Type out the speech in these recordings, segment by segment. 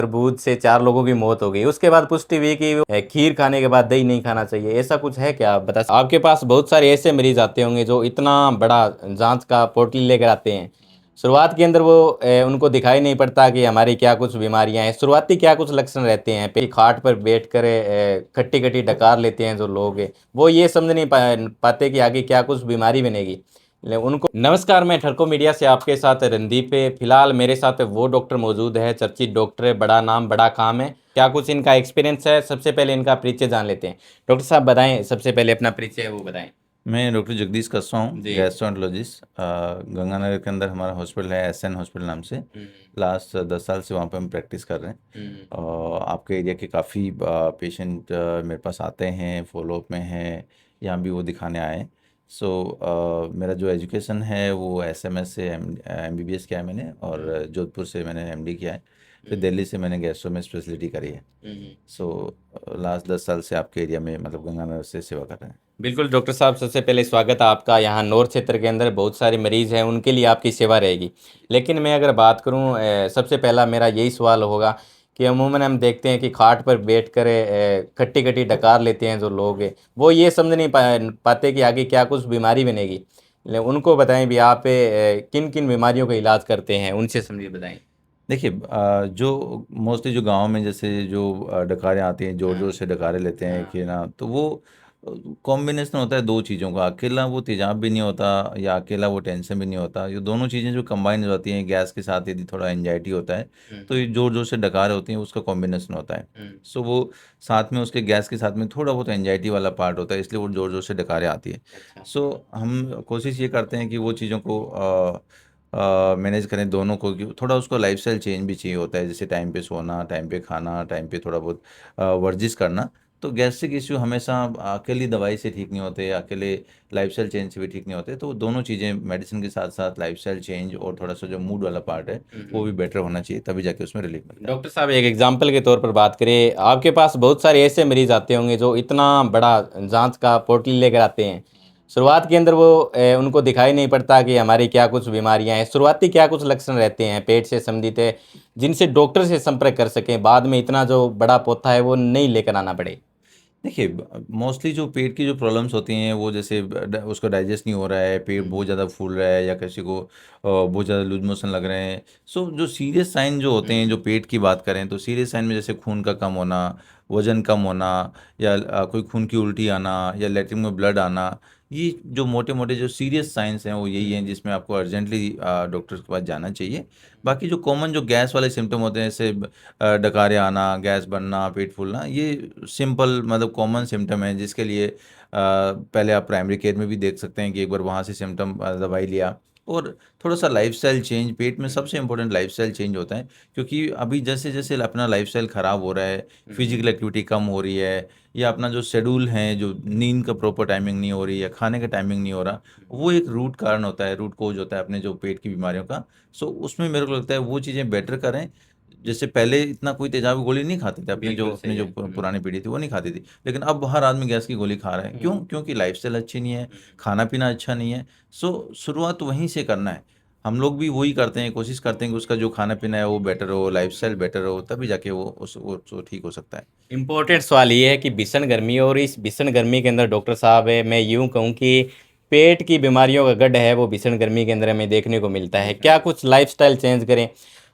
तरबूज से 4 लोगों की मौत हो गई। उसके बाद पुष्टि हुई कि खीर खाने के बाद दही नहीं खाना चाहिए। ऐसा कुछ है क्या, आप बता सकते? आपके पास बहुत सारे ऐसे मरीज आते होंगे जो इतना बड़ा जांच का पोटली लेकर आते हैं। शुरुआत के अंदर वो उनको दिखाई नहीं पड़ता कि हमारी क्या कुछ बीमारियां हैं। शुरुआती क्या कुछ लक्षण रहते हैं? खाट पर बैठ कर खट्टी खट्टी डकार लेते हैं जो लोग हैं, वो ये समझ नहीं पाते कि आगे क्या कुछ बीमारी बनेगी उनको। नमस्कार, मैं ठरको मीडिया से आपके साथ रणदीप है। फिलहाल मेरे साथ वो डॉक्टर मौजूद है, चर्चित डॉक्टर है, बड़ा नाम बड़ा काम है। क्या कुछ इनका एक्सपीरियंस है, सबसे पहले इनका परिचय जान लेते हैं। डॉक्टर साहब बताएं, सबसे पहले अपना परिचय वो बताएं। मैं डॉक्टर जगदीश कस्वा हूँ, जी। गैस्ट्रोएंटरोलॉजिस्ट। गंगानगर के अंदर हमारा हॉस्पिटल है, एसएन हॉस्पिटल नाम से। लास्ट 10 साल से वहाँ पे हम प्रैक्टिस कर रहे हैं। और आपके एरिया के काफ़ी पेशेंट मेरे पास आते हैं, फॉलोअप में हैं, यहाँ भी वो दिखाने आए हैं। मेरा जो एजुकेशन है वो एसएमएस से एमबीबीएस किया है मैंने, और जोधपुर से मैंने एमडी किया है। फिर दिल्ली से मैंने गैस्ट्रो में स्पेशलिटी करी है। सो लास्ट 10 साल से आपके एरिया में, मतलब गंगानगर से सेवा कर रहे हैं। बिल्कुल डॉक्टर साहब, सबसे पहले स्वागत है आपका। यहाँ नॉर्थ क्षेत्र के अंदर बहुत सारे मरीज हैं, उनके लिए आपकी सेवा रहेगी। लेकिन मैं अगर बात करूँ, सबसे पहला मेरा यही सवाल होगा कि अमूमन हम देखते हैं कि खाट पर बैठ कर खट्टी खट्टी डकार लेते हैं जो लोग हैं, वो ये समझ नहीं पाते कि आगे क्या कुछ बीमारी बनेगी। उनको बताएं भी, आप किन किन बीमारियों का इलाज करते हैं, उनसे समझिए बताएं। देखिए, जो मोस्टली जो गांव में जैसे जो डकारें आती हैं, जोर जोर से डकारे लेते हैं कि ना, तो वो कॉम्बिनेशन होता है दो चीज़ों का। अकेला वो तेजाब भी नहीं होता, या अकेला वो टेंशन भी नहीं होता। ये दोनों चीज़ें जो कंबाइन हो जाती हैं, गैस के साथ यदि थोड़ा एंजाइटी होता है, तो ये जोर जोर से डकारें होती हैं, उसका कॉम्बिनेशन होता है। सो वो साथ में उसके गैस के साथ में थोड़ा बहुत एंजाइटी वाला पार्ट होता है, इसलिए वो जोर जोर से डकारें आती है। सो हम कोशिश ये करते हैं कि वो चीज़ों को मैनेज करें दोनों को, कि थोड़ा उसको लाइफस्टाइल चेंज भी चाहिए होता है, जैसे टाइम पे सोना, टाइम पे खाना, टाइम पे थोड़ा बहुत वर्जिश करना। तो गैस्ट्रिक इश्यू हमेशा अकेली दवाई से ठीक नहीं होते, अकेले लाइफस्टाइल चेंज से भी ठीक नहीं होते। तो दोनों चीज़ें, मेडिसिन के साथ साथ लाइफस्टाइल चेंज और थोड़ा सा जो मूड वाला पार्ट है वो भी बेटर होना चाहिए, तभी जाके उसमें रिलीफ मिलता है। डॉक्टर साहब, एक एग्जाम्पल के तौर पर बात करें, आपके पास बहुत सारे ऐसे मरीज आते होंगे जो इतना बड़ा जांच का पोटली लेकर आते हैं। शुरुआत के अंदर वो उनको दिखाई नहीं पड़ता कि हमारी क्या कुछ बीमारियां हैं। शुरुआती क्या कुछ लक्षण रहते हैं पेट से संबंधित है, जिनसे डॉक्टर से संपर्क कर सकें, बाद में इतना जो बड़ा पोथा है वो नहीं लेकर आना पड़े। देखिए, मोस्टली जो पेट की जो प्रॉब्लम्स होती हैं, वो जैसे उसको डाइजेस्ट नहीं हो रहा है, पेट बहुत ज़्यादा फूल रहा है, या किसी को बहुत ज़्यादा लूज मोशन लग रहे हैं। सो जो सीरियस साइन जो होते हैं, जो पेट की बात करें, तो सीरियस साइन में जैसे खून का कम होना, वजन कम होना, या कोई खून की उल्टी आना, या लेटरिन में ब्लड आना, ये जो मोटे मोटे जो सीरियस साइंस हैं वो यही हैं, जिसमें आपको अर्जेंटली डॉक्टर के पास जाना चाहिए। बाकी जो कॉमन जो गैस वाले सिम्टम होते हैं, जैसे डकारे आना, गैस बनना, पेट फूलना, ये सिंपल मतलब कॉमन सिम्टम है, जिसके लिए पहले आप प्राइमरी केयर में भी देख सकते हैं कि एक बार वहाँ से सिम्टम दवाई लिया। और थोड़ा सा लाइफस्टाइल चेंज, पेट में सबसे इम्पोर्टेंट लाइफस्टाइल चेंज होता है, क्योंकि अभी जैसे जैसे अपना लाइफस्टाइल ख़राब हो रहा है, फिजिकल एक्टिविटी कम हो रही है, या अपना जो शेड्यूल है, जो नींद का प्रॉपर टाइमिंग नहीं हो रही है, खाने का टाइमिंग नहीं हो रहा, वो एक रूट कारण होता है, रूट कोज होता है अपने जो पेट की बीमारियों का। सो उसमें मेरे को लगता है वो चीज़ें बेटर करें। जैसे पहले इतना कोई तेजाब की गोली नहीं खाते थे, बिल्कुल अपने सही जो है। पुरानी पीढ़ी थी वो नहीं खाती थी, लेकिन अब हर आदमी गैस की गोली खा रहा है। क्यों? क्योंकि लाइफस्टाइल अच्छी नहीं है, खाना पीना अच्छा नहीं है। शुरुआत वहीं से करना है। हम लोग भी वही करते हैं, कोशिश करते हैं कि उसका जो खाना पीना है वो बेटर हो, लाइफस्टाइल बेटर हो, तभी जाके वो ठीक हो सकता है। इम्पोर्टेंट सवाल ये है कि भीषण गर्मी, और इस भीषण गर्मी के अंदर डॉक्टर साहब है, मैं यूं कहूं कि पेट की बीमारियों का गढ़ है वो भीषण गर्मी के अंदर हमें देखने को मिलता है। क्या कुछ लाइफस्टाइल चेंज करें?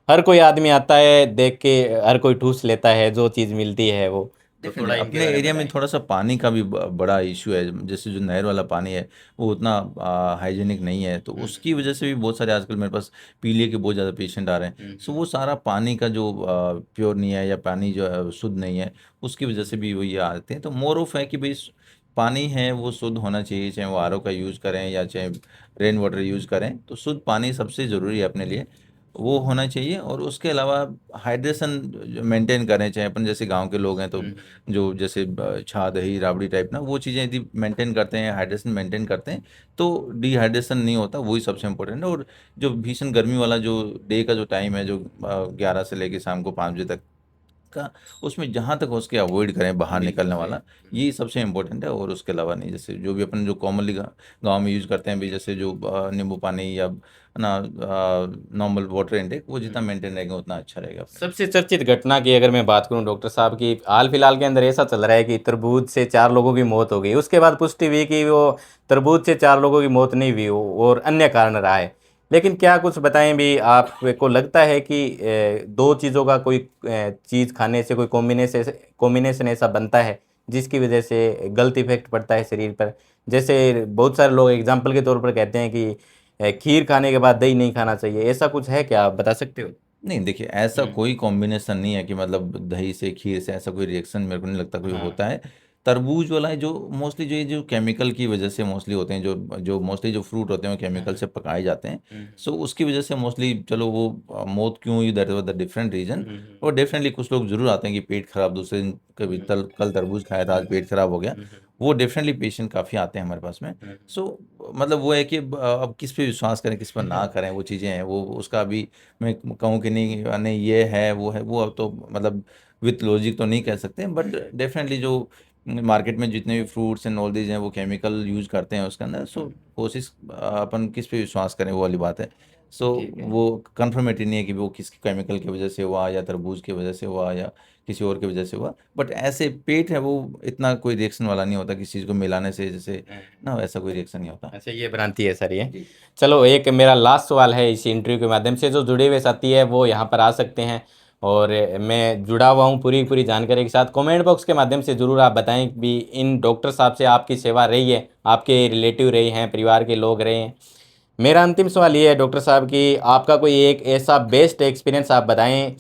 हर कोई आदमी आता है देख के, हर कोई ठूस लेता है जो चीज़ मिलती है वो। तो डेफिनेटली थोड़ा इनके अपने बारे में एरिया में बताएं। थोड़ा सा पानी का भी बड़ा इशू है। जैसे जो नहर वाला पानी है वो उतना हाइजीनिक नहीं है, तो उसकी वजह से भी बहुत सारे आजकल मेरे पास पीलिया के बहुत ज़्यादा पेशेंट आ रहे हैं। सो वो सारा पानी का जो प्योर नहीं है, या पानी जो शुद्ध नहीं है, उसकी वजह से भी वो ये आते हैं। तो मोर ऑफ है कि भाई पानी है वो शुद्ध होना चाहिए, चाहे वो आरओ का यूज़ करें या चाहे रेन वाटर यूज़ करें, तो शुद्ध पानी सबसे ज़रूरी है अपने लिए, वो होना चाहिए। और उसके अलावा हाइड्रेशन मेंटेन करें, चाहे अपन जैसे गांव के लोग हैं तो जो जैसे छा दही राबड़ी टाइप ना, वो चीज़ें यदि मेंटेन करते हैं, हाइड्रेशन मेंटेन करते हैं, तो डिहाइड्रेशन नहीं होता, वही सबसे इम्पोर्टेंट है। और जो भीषण गर्मी वाला जो डे का जो टाइम है, जो 11 से लेके शाम को 5 बजे तक, का उसमें जहाँ तक हो सके अवॉइड करें बाहर बिल्कुल निकलने सही। वाला, ये सबसे इम्पोर्टेंट है। और उसके अलावा नहीं, जैसे जो भी अपन जो कॉमनली गाँव में यूज़ करते हैं भी, जैसे जो नींबू पानी या ना नॉर्मल वाटर इनटेक, वो जितना मेंटेन रहेगा उतना अच्छा रहेगा अपने लिए। सबसे चर्चित घटना की अगर मैं बात करूं डॉक्टर साहब की, हाल फिलहाल के अंदर ऐसा चल रहा है कि तरबूज से 4 लोगों की मौत हो गई, उसके बाद पुष्टि हुई कि वो तरबूज से 4 लोगों की मौत नहीं हुई और अन्य कारण रहा है। लेकिन क्या कुछ बताएं भी, आपको लगता है कि दो चीज़ों का कोई चीज़ खाने से कोई कॉम्बिनेशन ऐसा बनता है जिसकी वजह से गलत इफेक्ट पड़ता है शरीर पर? जैसे बहुत सारे लोग एग्जाम्पल के तौर पर कहते हैं कि खीर खाने के बाद दही नहीं खाना चाहिए, ऐसा कुछ है क्या, आप बता सकते हो? नहीं देखिए, ऐसा हम्म। कोई कॉम्बिनेशन नहीं है कि मतलब दही से खीर से ऐसा कोई रिएक्शन मेरे को नहीं लगता कोई हाँ। होता है। तरबूज वाला है जो मोस्टली जो ये जो केमिकल की वजह से मोस्टली होते हैं, जो जो मोस्टली जो फ्रूट होते हैं वो केमिकल हम्म। से पकाए जाते हैं। हम्म। सो उसकी वजह से मोस्टली, चलो वो मौत क्यों हुई, that was the different reason. Hmm. और डेफिनेटली कुछ लोग जरूर आते हैं कि पेट खराब, दूसरे दिन कभी कल तरबूज खाया था आज पेट खराब हो गया। हम्म। वो डेफिनेटली पेशेंट काफ़ी आते हैं हमारे पास में। सो मतलब वो है कि अब किस पे विश्वास करें किस पर ना करें, वो चीज़ें हैं, वो उसका अभी मैं कहूँ कि नहीं नहीं ये है वो अब तो मतलब विथ लॉजिक तो नहीं कह सकते, बट डेफिनेटली जो मार्केट में जितने भी फ्रूट्स एंड ऑल दीज हैं वो केमिकल यूज़ करते हैं उसके अंदर। सो कोशिश अपन किस पे विश्वास करें वो वाली बात है। सो ठीक है। वो कन्फर्मेटरी नहीं है कि वो किस केमिकल की वजह से हुआ या तरबूज की वजह से हुआ या किसी और की वजह से हुआ, बट ऐसे पेट है वो इतना कोई रिएक्शन वाला नहीं होता किसी चीज़ को मिलाने से, जैसे ना ऐसा कोई रिएक्शन नहीं होता। अच्छा, ये भ्रांति है सर ये। जी। चलो, एक मेरा लास्ट सवाल है इस इंटरव्यू के माध्यम से, जो जुड़े हुए साथी है वो यहाँ पर आ सकते हैं और मैं जुड़ा हुआ हूँ पूरी पूरी जानकारी के साथ। कमेंट बॉक्स के माध्यम से ज़रूर आप बताएं भी इन डॉक्टर साहब से आपकी सेवा रही है, आपके रिलेटिव रहे हैं, परिवार के लोग रहे हैं। मेरा अंतिम सवाल ये है डॉक्टर साहब कि आपका कोई एक ऐसा बेस्ट एक्सपीरियंस आप बताएं,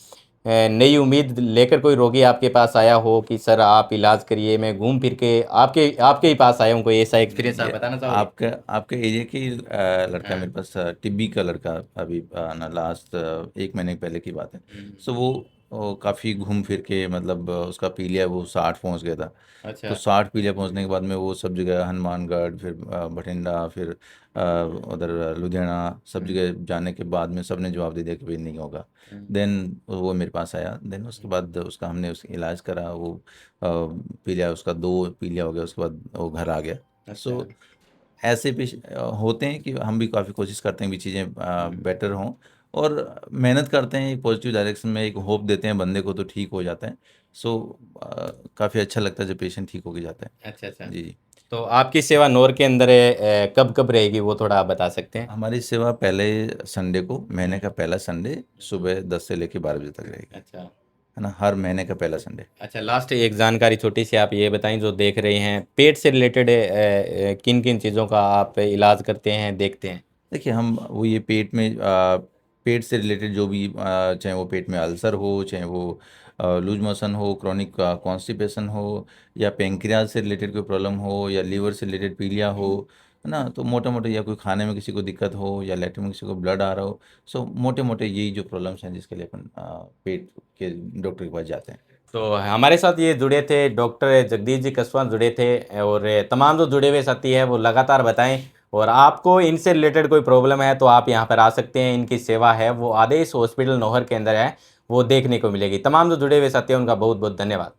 नई उम्मीद लेकर कोई रोगी आपके पास आया हो कि सर आप इलाज करिए, मैं घूम फिर के आपके आपके ही पास आया हूँ, कोई ऐसा एक्सपीरियंस आप ये बताना चाहोगे? आपका आपके एरिया के ही, लड़का हाँ। मेरे पास, टिब्बी का लड़का, अभी ना लास्ट 1 महीने पहले की बात है। हम्म। सो वो काफ़ी घूम फिर के मतलब उसका पीलिया वो 60 पहुंच गया था। तो अच्छा। 60 पीलिया पहुंचने के बाद में वो सब जगह हनुमानगढ़, फिर बठिंडा, फिर उधर लुधियाना, सब जगह जाने के बाद में सब ने जवाब दे दिया कि भाई नहीं होगा। देन वो मेरे पास आया, देन उसके बाद उसका हमने उसका इलाज करा, वो पीलिया उसका 2 पीलिया हो गया, उसके बाद वो घर आ गया। अच्छा। सो ऐसे भी होते हैं कि हम भी काफ़ी कोशिश करते हैं कि चीज़ें बेटर हों, और मेहनत करते हैं एक पॉजिटिव डायरेक्शन में, एक होप देते हैं बंदे को तो ठीक हो जाता है। सो काफ़ी अच्छा लगता है जब पेशेंट ठीक होके जाता है। अच्छा। अच्छा। जी, जी। तो आपकी सेवा नौर के अंदर कब कब रहेगी, वो थोड़ा आप बता सकते हैं? हमारी सेवा पहले संडे को, महीने हम्म। का पहला संडे सुबह 10 से लेके 12 बजे तक रहेगी, अच्छा। है ना, हर महीने का पहला संडे। अच्छा, लास्ट एक जानकारी छोटी सी आप ये बताएं, जो देख रहे हैं पेट से रिलेटेड किन किन चीज़ों का आप इलाज करते हैं, देखते हैं? देखिए, हम वो ये पेट में पेट से रिलेटेड जो भी चाहे वो पेट में अल्सर हो, चाहे वो लूज मोशन हो, क्रॉनिक कॉन्स्टिपेशन हो, या पेंक्रियाज से रिलेटेड कोई प्रॉब्लम हो, या लीवर से रिलेटेड पीलिया हो, है ना, तो मोटे मोटे, या कोई खाने में किसी को दिक्कत हो, या लैट्रिन में किसी को ब्लड आ रहा हो। सो मोटे मोटे यही जो प्रॉब्लम्स हैं जिसके लिए अपन पेट के डॉक्टर के पास जाते हैं। तो हमारे साथ ये जुड़े थे डॉक्टर जगदीश जी कसवान जुड़े थे, और तमाम जो जुड़े हुए साथी हैं वो लगातार बताएं, और आपको इनसे रिलेटेड कोई प्रॉब्लम है तो आप यहाँ पर आ सकते हैं। इनकी सेवा है वो आदेश हॉस्पिटल नौहर के अंदर है, वो देखने को मिलेगी। तमाम जो जुड़े हुए साथी हैं उनका बहुत बहुत धन्यवाद।